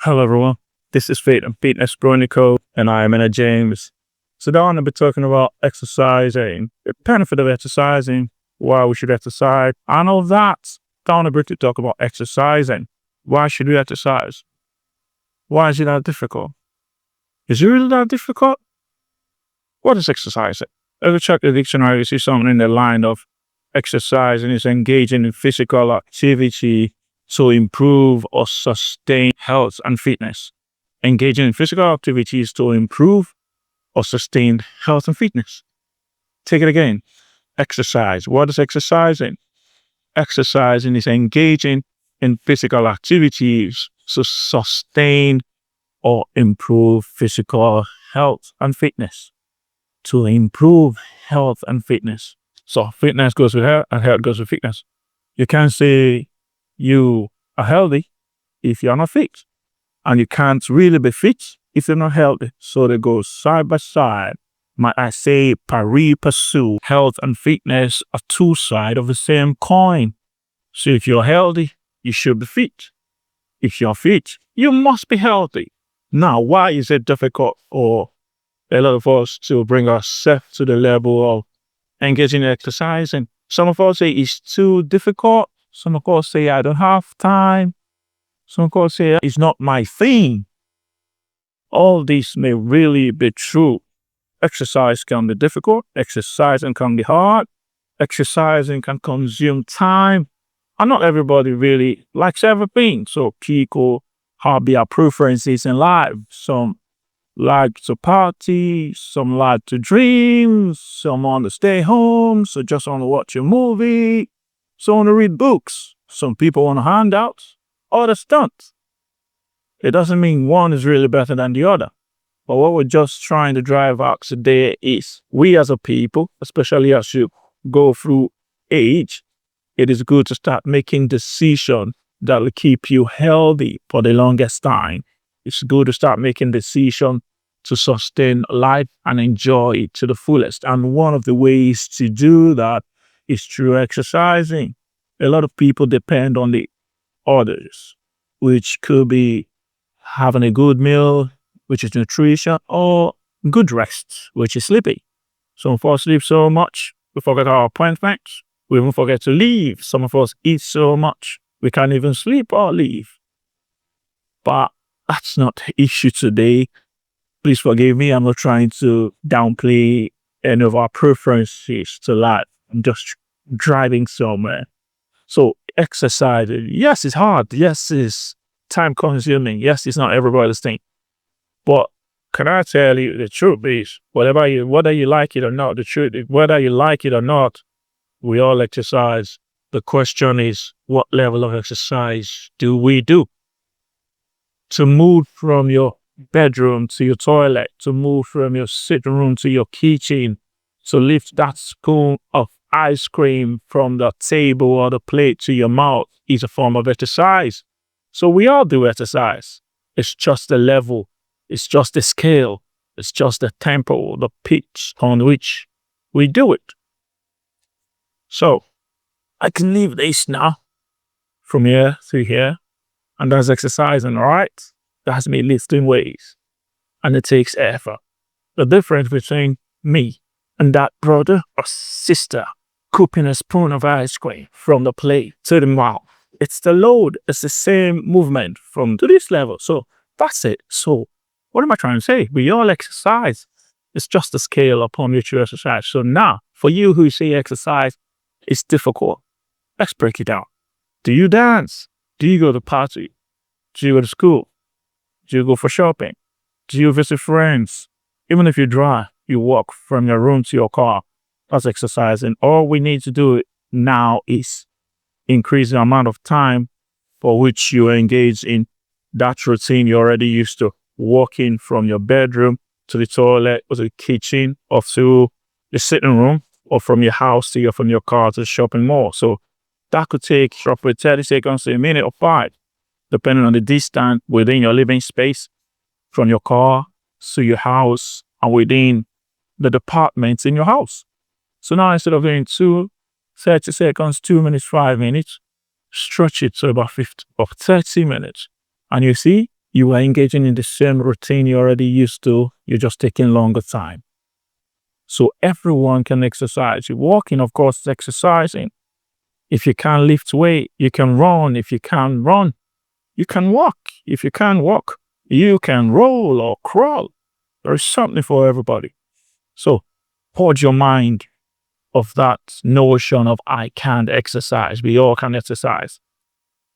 Hello everyone, this is Faith and Fitness Chronicle and I am Anna James. Today I'm going to be talking about exercising, the benefit of exercising, why we should exercise, and all that. I want to briefly talk about exercising. Why should we exercise? Why is it that difficult? Is it really that difficult? What is exercising? If you check the dictionary, you see something in the line of exercising is engaging in physical activity to improve or sustain health and fitness. Engaging in physical activities to improve or sustain health and fitness. Take it again. Exercise. What is exercising? Exercising is engaging in physical activities to sustain or improve physical health and fitness. To improve health and fitness. So fitness goes with health and health goes with fitness. You can't say you are healthy if you're not fit. And you can't really be fit if you're not healthy. So they go side by side. Might I say pari passu. Health and fitness are two sides of the same coin. So if you're healthy, you should be fit. If you're fit, you must be healthy. Now, why is it difficult for a lot of us to bring ourselves to the level of engaging in exercising? Some of us say it's too difficult. Some of us say I don't have time. Some of us say it's not my thing. All this may really be true. Exercise can be difficult. Exercising can be hard. Exercising can consume time. And not everybody really likes everything. So people have their preferences in life. Some like to party, some like to dream, some want to stay home, so just want to watch a movie, some want to read books, some people want handouts, others don't. It doesn't mean one is really better than the other. But what we're just trying to drive out today is we as a people, especially as you go through age, it is good to start making decisions that will keep you healthy for the longest time. It's good to start making decisions to sustain life and enjoy it to the fullest. And one of the ways to do that is through exercising. A lot of people depend on the others, which could be having a good meal, which is nutrition, or good rest, which is sleeping. Some of us sleep so much, we forget our appointments. We even forget to leave. Some of us eat so much, we can't even sleep or leave. But that's not the issue today. Please forgive me. I'm not trying to downplay any of our preferences to life. I'm just driving somewhere. So exercise, yes, it's hard. Yes, it's time consuming. Yes, it's not everybody's thing. But can I tell you the truth is, whether you like it or not, the truth is, whether you like it or not, we all exercise. The question is, what level of exercise do we do? To move from your bedroom to your toilet, to move from your sitting room to your kitchen, to lift that spoon of ice cream from the table or the plate to your mouth is a form of exercise. So we all do exercise. It's just the level. It's just the scale. It's just the tempo, the pitch on which we do it. So I can leave this now from here to here. And that's exercising, all right? That's me lifting weights. And it takes effort. The difference between me and that brother or sister scooping a spoon of ice cream from the plate to the mouth, it's the load. It's the same movement from to this level. So that's it. So what am I trying to say? We all exercise. It's just the scale upon which you exercise. So now, for you who say exercise is difficult, let's break it down. Do you dance? Do you go to party? Do you go to school? Do you go for shopping? Do you visit friends? Even if you drive, you walk from your room to your car. That's exercising. All we need to do now is increase the amount of time for which you engage in that routine you're already used to. Walking from your bedroom to the toilet or to the kitchen or to the sitting room, or from your house to from your car to the shopping mall. So that could take roughly 30 seconds to a minute or 5, depending on the distance within your living space, from your car to your house and within the departments in your house. So now instead of doing 30 seconds, 2 minutes, 5 minutes, stretch it to about 50 or 30 minutes. And you see, You are engaging in the same routine you already used to. You're just taking longer time. So everyone can exercise. Walking, of course, is exercising. If you can't lift weight, you can run. If you can't run, you can walk. If you can't walk, you can roll or crawl. There's something for everybody. So purge your mind of that notion of I can't exercise. We all can exercise.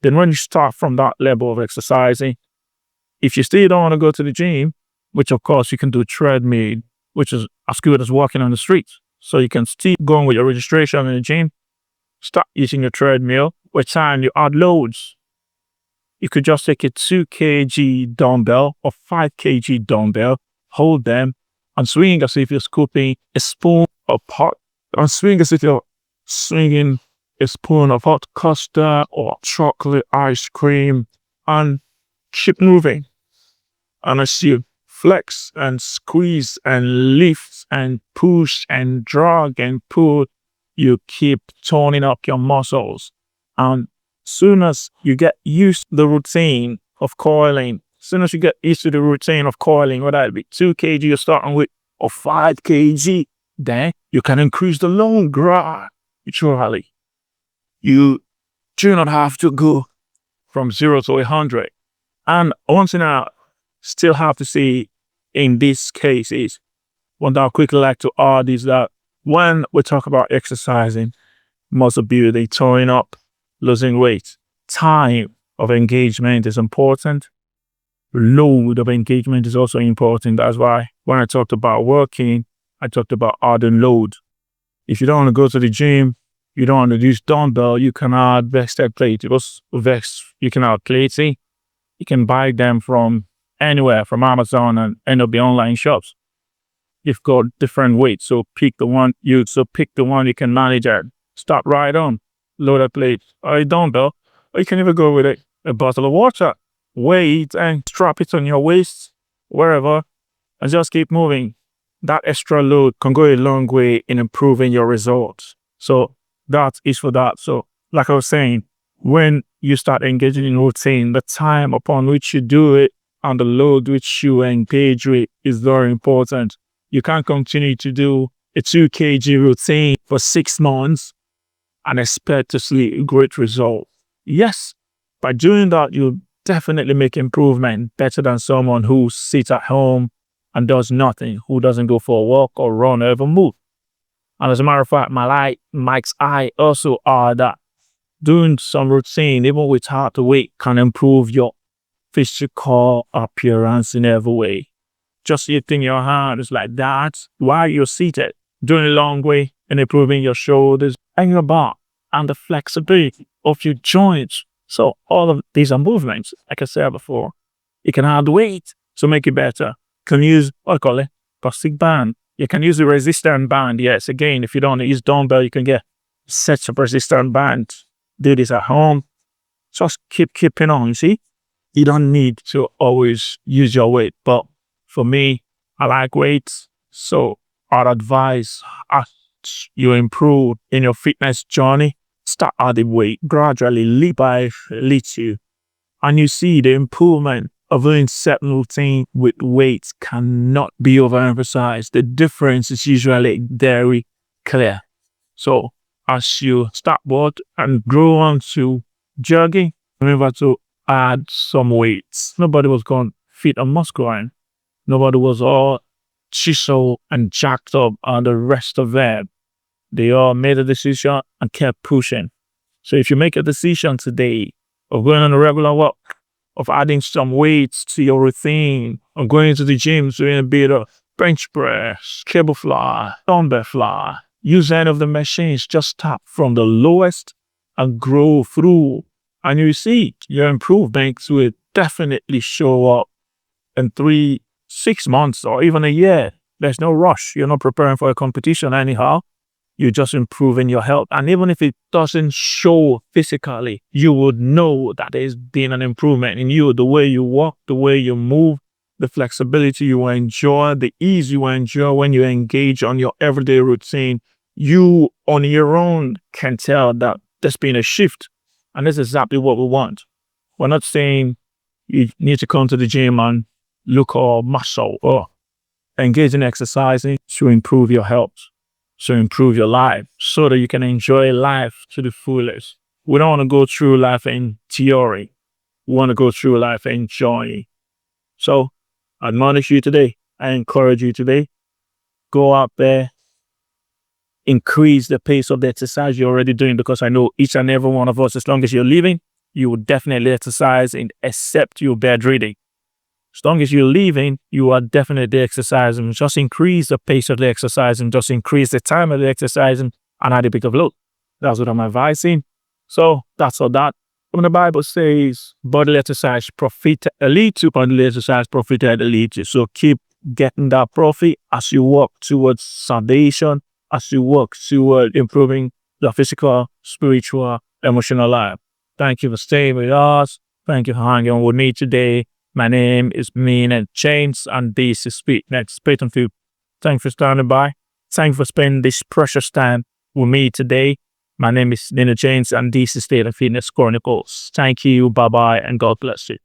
Then when you start from that level of exercising, if you still don't want to go to the gym, which of course you can do treadmill, which is as good as walking on the streets. So you can still go with your registration in the gym, start using your treadmill. With time, you add loads. You could just take a 2 kg dumbbell or 5 kg dumbbell, hold them, and swing as if you're scooping a spoon of hot, and swing as if you're swinging a spoon of hot custard or chocolate ice cream, and keep moving. And as you flex and squeeze and lift and push and drag and pull, you keep toning up your muscles. And soon as you get used to the routine of coiling, whether it be 2 kg you're starting with or 5 kg, then you can increase the load gradually. You do not have to go from 0 to 100. And one thing I still have to say in this case is, one that I quickly like to add is that when we talk about exercising, muscle building, toning up, losing weight, time of engagement is important. Load of engagement is also important. That's why when I talked about working, I talked about adding load. If you don't want to go to the gym, you don't want to use dumbbell, you can add vested plates. You can add plates. You can buy them from anywhere, from Amazon and any of the online shops. You've got different weights, so pick the one you can manage at. Start right on. Load a plate or a dumbbell, or you can even go with a bottle of water. Weigh it and strap it on your waist, wherever, and just keep moving. That extra load can go a long way in improving your results. So that is for that. So like I was saying, when you start engaging in routine, the time upon which you do it and the load which you engage with is very important. You can't continue to do a 2 kg routine for 6 months and expect to see a great result. Yes, by doing that, you'll definitely make improvement better than someone who sits at home and does nothing, who doesn't go for a walk or run or even move. And as a matter of fact, Mike's eye also are that doing some routine, even without the weight, can improve your physical appearance in every way. Just lifting your hand is like that while you're seated, doing a long way and improving your shoulders and your back and the flexibility of your joints. So all of these are movements, like I said before. You can add weight to make it better. You can use, plastic band. You can use a resistant band. Yes, again, if you don't use dumbbell, you can get sets of resistant bands. Do this at home. Just keeping on, you see? You don't need to always use your weight. But for me, I like weights. So I'd advise as you improve in your fitness journey, start adding weight gradually, little by little. And you see the improvement of doing certain routine with weights cannot be overemphasized. The difference is usually very clear. So as you start and grow on to jogging, remember to add some weights. Nobody was going fit and muscular. Nobody was all chiseled and jacked up and the rest of them. They all made a decision and kept pushing. So if you make a decision today of going on a regular walk, of adding some weights to your routine, of going to the gym, doing a bit of bench press, cable fly, dumbbell fly, use any of the machines, just start from the lowest and grow through. And you see your improvements will definitely show up in 3, 6 months or even a year. There's no rush. You're not preparing for a competition anyhow. You're just improving your health. And even if it doesn't show physically, you would know that there's been an improvement in you. The way you walk, the way you move, the flexibility you enjoy, the ease you enjoy when you engage on your everyday routine. You on your own can tell that there's been a shift. And that's exactly what we want. We're not saying You need to come to the gym and look all muscle or engage in exercising to improve your health, to improve your life, so that you can enjoy life to the fullest. We don't want to go through life in theory. We want to go through life enjoying. So I admonish you today. I encourage you today. Go out there, increase the pace of the exercise you're already doing, because I know each and every one of us, as long as you're living, you will definitely exercise except you're bedridden. As long as you're living, you are definitely exercising. Just increase the pace of the exercising, just increase the time of the exercising, and add a bit of load. That's what I'm advising. So that's all that. When the Bible says bodily exercise leads to bodily exercise profited leads you. So keep getting that profit as you work towards salvation, as you work toward improving the physical, spiritual, emotional life. Thank you for staying with us. Thank you for hanging with me today. My name is Mina James, and this is Speak Next Faith and Food. Thanks for standing by. Thanks for spending this precious time with me today. My name is Mina James, and this is State and Fitness Chronicles. Thank you, bye-bye, and God bless you.